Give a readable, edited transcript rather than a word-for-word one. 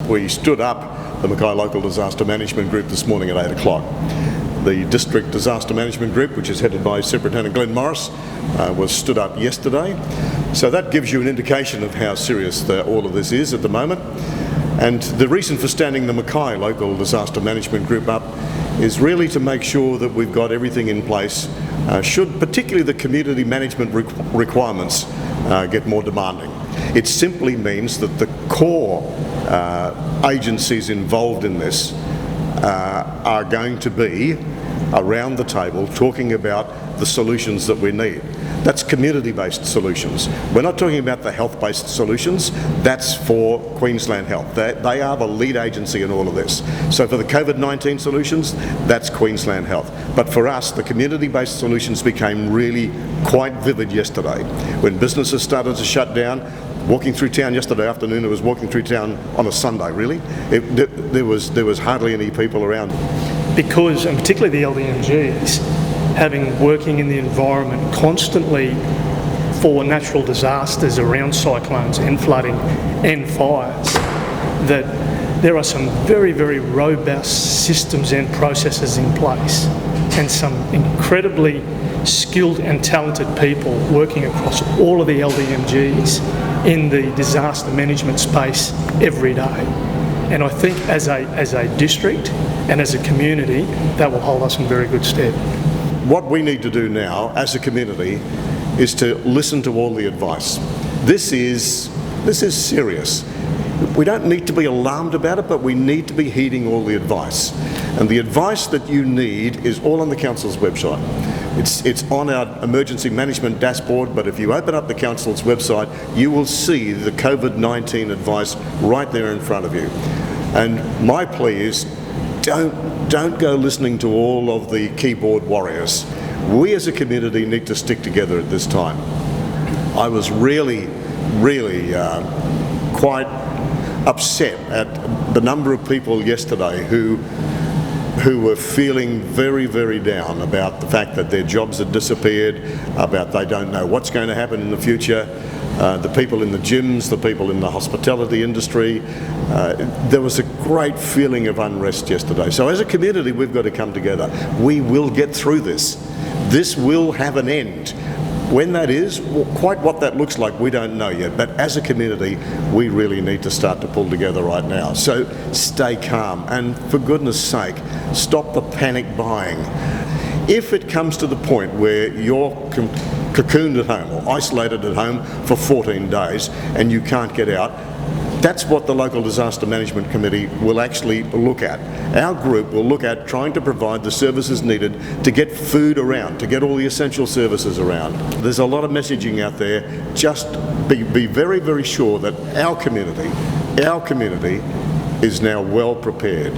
we stood up the Mackay Local Disaster Management Group this morning at 8 o'clock. The District Disaster Management Group, which is headed by Superintendent Glen Morris, was stood up yesterday. So that gives you an indication of how serious all of this is at the moment. And the reason for standing the Mackay Local Disaster Management Group up is really to make sure that we've got everything in place should particularly the community management requirements get more demanding. It simply means that the core agencies involved in this are going to be around the table talking about the solutions that we need. That's community-based solutions. We're not talking about the health-based solutions. That's for Queensland Health. They are the lead agency in all of this. So for the COVID-19 solutions, that's Queensland Health. But for us, the community-based solutions became really quite vivid yesterday. When businesses started to shut down, walking through town yesterday afternoon, it was walking through town on a Sunday, really. There was hardly any people around. Because, and particularly the LDMGs, working in the environment constantly for natural disasters around cyclones and flooding and fires, that there are some very, very robust systems and processes in place, and some incredibly skilled and talented people working across all of the LDMGs in the disaster management space every day. And I think as a district and as a community, that will hold us in very good stead. What we need to do now as a community is to listen to all the advice. This is serious. We don't need to be alarmed about it, but we need to be heeding all the advice. And the advice that you need is all on the Council's website. It's on our emergency management dashboard, but if you open up the Council's website, you will see the COVID-19 advice right there in front of you. And my plea is, don't go listening to all of the keyboard warriors. We as a community need to stick together at this time. I was really quite upset at the number of people yesterday who were feeling very, very down about the fact that their jobs had disappeared, about they don't know what's going to happen in the future. The people in the gyms, the people in the hospitality industry. There was a great feeling of unrest yesterday. So as a community, we've got to come together. We will get through this. This will have an end. When that is, quite what that looks like, we don't know yet. But as a community, we really need to start to pull together right now. So stay calm, and for goodness sake, stop the panic buying. If it comes to the point where you're cocooned at home or isolated at home for 14 days and you can't get out, that's what the Local Disaster Management Committee will actually look at. Our group will look at trying to provide the services needed to get food around, to get all the essential services around. There's a lot of messaging out there. Just be very, very sure that our community is now well prepared.